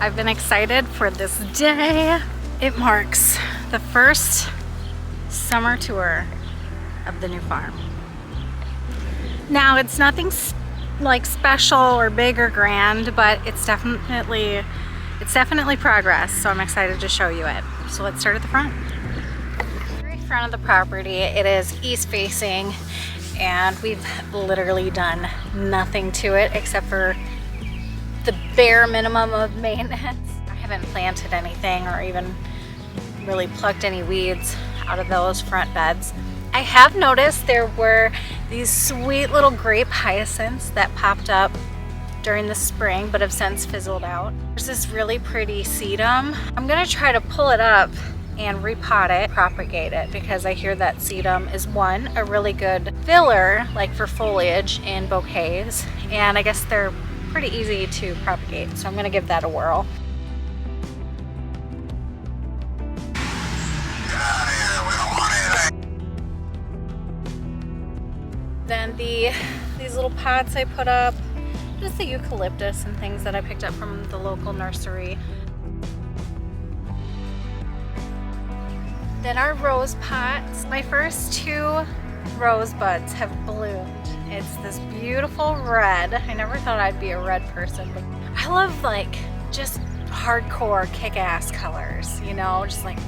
I've been excited for this day. It marks the first summer tour of the new farm. Now, it's nothing like special or big or grand, but it's definitely progress, so I'm excited to show you it. So let's start at the front. Very front of the property, it is east facing, and we've literally done nothing to it except for the bare minimum of maintenance. I haven't planted anything or even really plucked any weeds out of those front beds. I have noticed there were these sweet little grape hyacinths that popped up during the spring but have since fizzled out. There's this really pretty sedum. I'm gonna try to pull it up and repot it, propagate it, because I hear that sedum is a really good filler, like for foliage in bouquets, and I guess they're pretty easy to propagate, so I'm gonna give that a whirl. Then these little pots I put up, just the eucalyptus and things that I picked up from the local nursery. Then our rose pots. My first 2 rose buds have bloomed. It's this beautiful red. I never thought I'd be a red person, but I love like just hardcore kick-ass colors, you know, just like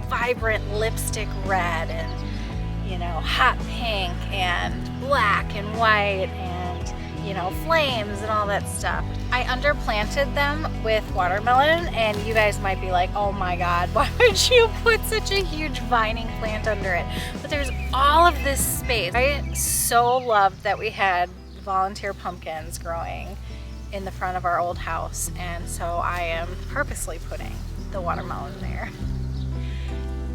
vibrant lipstick red and, you know, hot pink and black and white and, you know, flames and all that stuff. I underplanted them with watermelon, and you guys might be like, oh my god, why would you put such a huge vining plant under it? But there's all of this space. I so loved that we had volunteer pumpkins growing in the front of our old house, and so I am purposely putting the watermelon there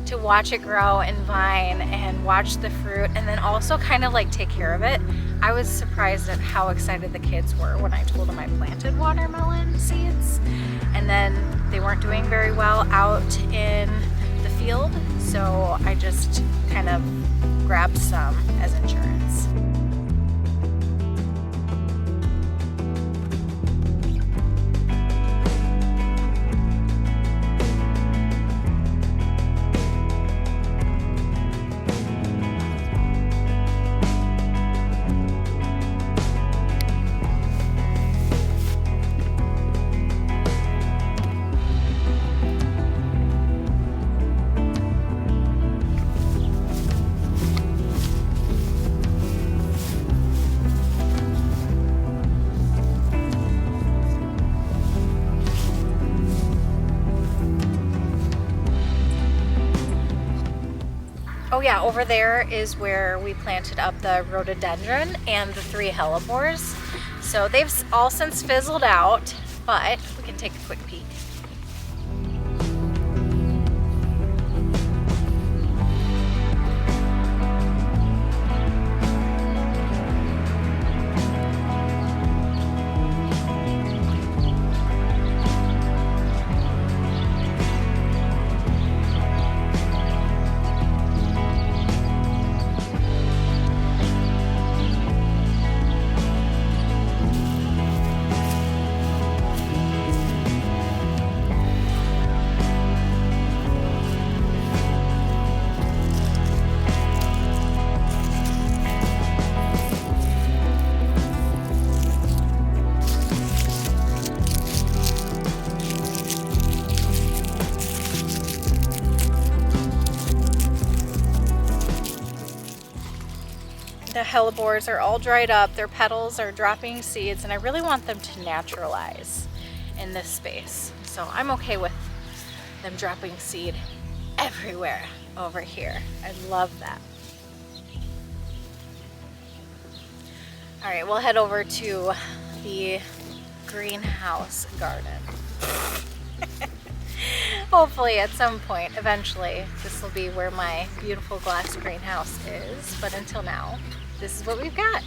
to watch it grow and vine and watch the fruit, and then also kind of like take care of it. I was surprised at how excited the kids were when I told them I planted watermelon seeds, and then they weren't doing very well out in the field, so I just kind of grabbed some as insurance. Oh yeah, over there is where we planted up the rhododendron and the 3 hellebores. So they've all since fizzled out, but we can take a quick peek. The hellebores are all dried up, their petals are dropping seeds, and I really want them to naturalize in this space. So I'm okay with them dropping seed everywhere over here. I love that. All right, we'll head over to the greenhouse garden. Hopefully at some point, eventually, this will be where my beautiful glass greenhouse is, but until now, this is what we've got.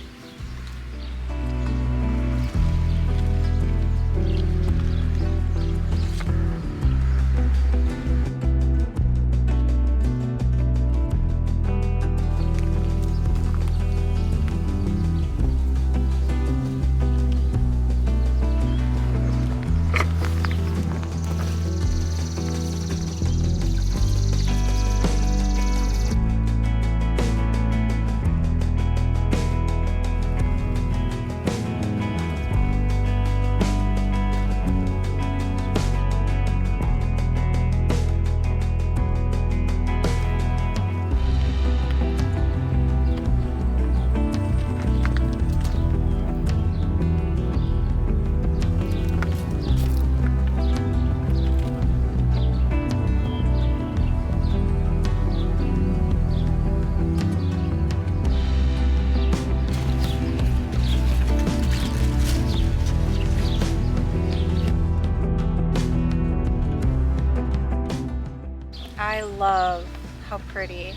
I love how pretty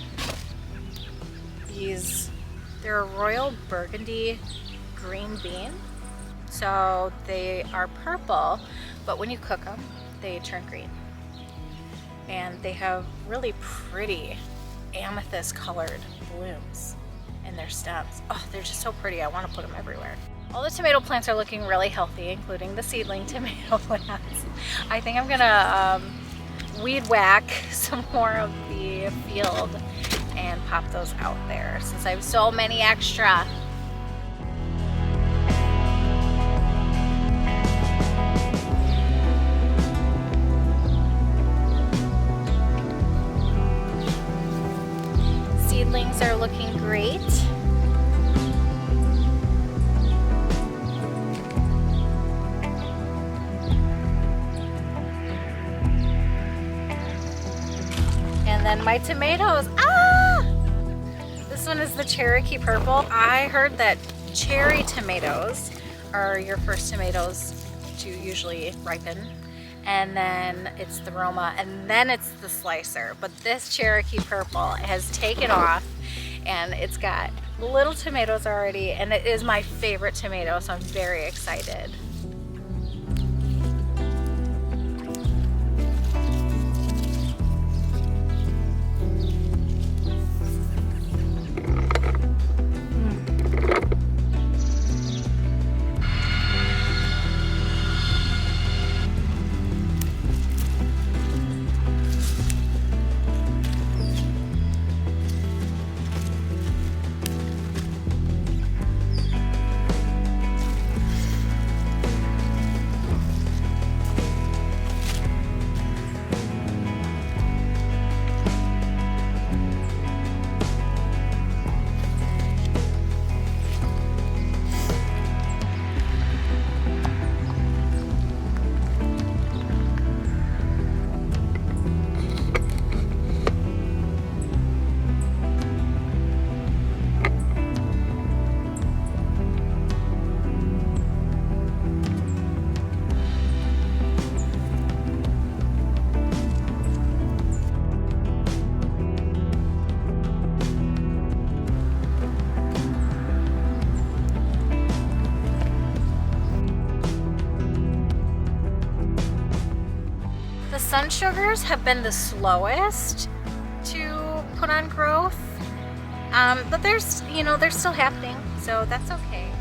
they're a royal burgundy green bean. So they are purple, but when you cook them, they turn green. And they have really pretty amethyst colored blooms in their stems. Oh, they're just so pretty. I want to put them everywhere. All the tomato plants are looking really healthy, including the seedling tomato plants. I think I'm gonna weed whack some more of the field and pop those out there since I have so many extra. Seedlings are looking great. And then my tomatoes, this one is the Cherokee Purple. I heard that cherry tomatoes are your first tomatoes to usually ripen. And then it's the Roma, and then it's the slicer. But this Cherokee Purple has taken off, and it's got little tomatoes already, and it is my favorite tomato, so I'm very excited. Sun sugars have been the slowest to put on growth, but they're still happening, so that's okay.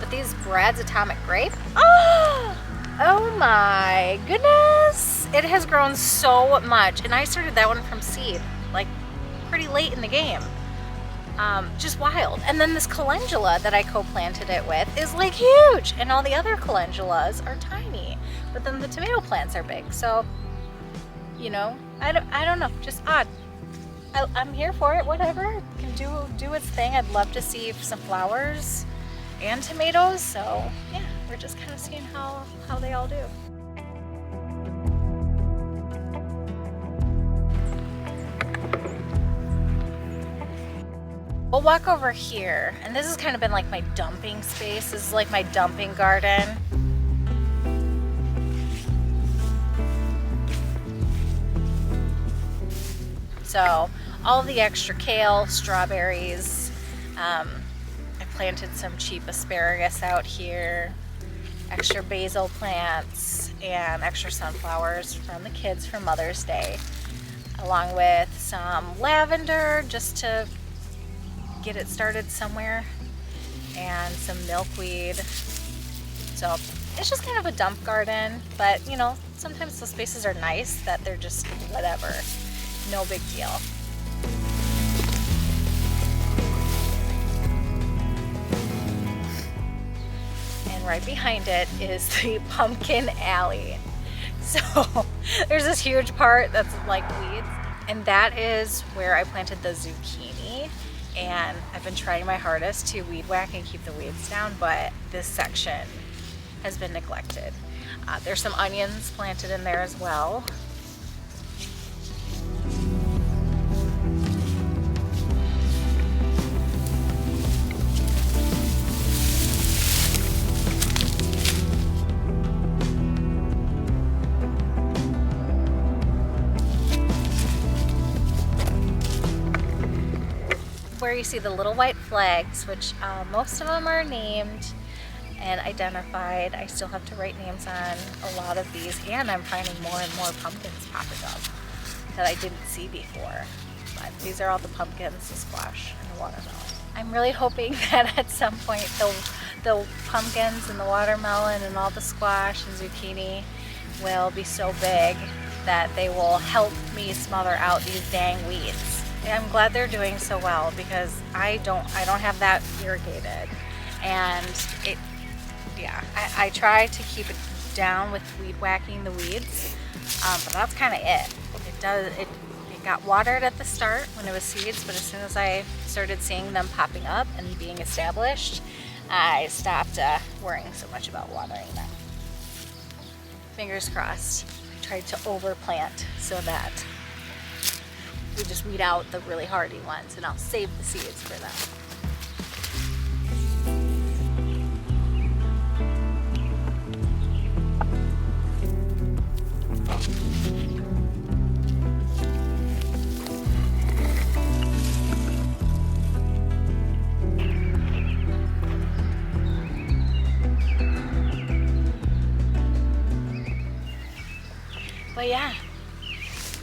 But these Brad's Atomic Grape, oh my goodness, it has grown so much, and I started that one from seed, like pretty late in the game. Just wild. And then this calendula that I co-planted it with is like huge, and all the other calendulas are tiny, but then the tomato plants are big. So, I don't know, just odd. I'm here for it, whatever. It can do its thing. I'd love to see some flowers and tomatoes. So yeah, we're just kind of seeing how they all do. We'll walk over here, and this has kind of been like my dumping space. This is like my dumping garden. So all of the extra kale, strawberries, I planted some cheap asparagus out here, extra basil plants, and extra sunflowers from the kids for Mother's Day, along with some lavender just to get it started somewhere, and some milkweed. So it's just kind of a dump garden, but sometimes the spaces are nice that they're just whatever, no big deal. And right behind it is the pumpkin alley. So there's this huge part that's like weeds, and that is where I planted the zucchini. And I've been trying my hardest to weed whack and keep the weeds down, but this section has been neglected. There's some onions planted in there as well. here you see the little white flags, which most of them are named and identified. I still have to write names on a lot of these, and I'm finding more and more pumpkins popping up that I didn't see before. But these are all the pumpkins, the squash, and the watermelon. I'm really hoping that at some point the pumpkins and the watermelon and all the squash and zucchini will be so big that they will help me smother out these dang weeds. I'm glad they're doing so well because I don't have that irrigated, and I try to keep it down with weed whacking the weeds, but that's kind of it. It got watered at the start when it was seeds, but as soon as I started seeing them popping up and being established, I stopped worrying so much about watering them. Fingers crossed. I tried to overplant so that we just weed out the really hardy ones, and I'll save the seeds for them. But yeah,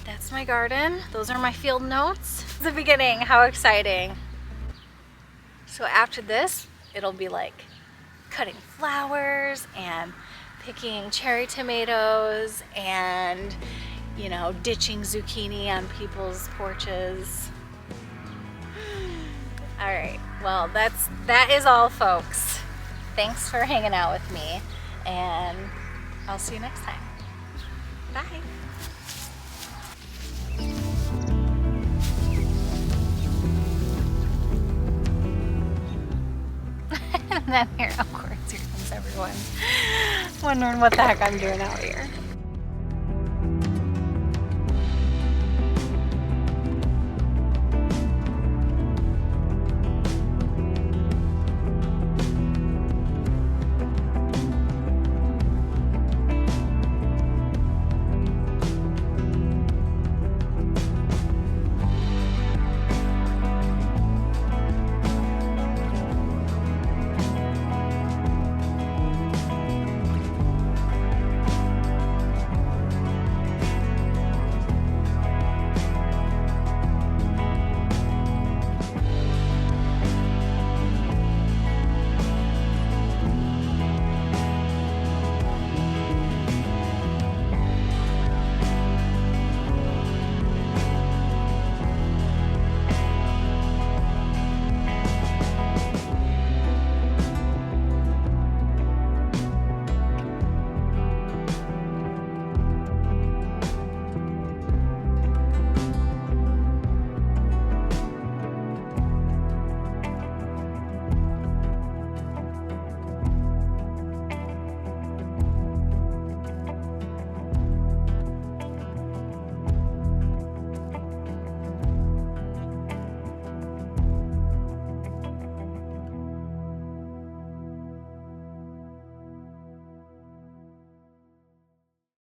that's my garden. Those are my field notes. The beginning, how exciting. So after this, it'll be like cutting flowers and picking cherry tomatoes and, you know, ditching zucchini on people's porches. All right, well, that is all, folks. Thanks for hanging out with me, and I'll see you next time. Bye. And then here, of course, here comes everyone wondering what the heck I'm doing out here.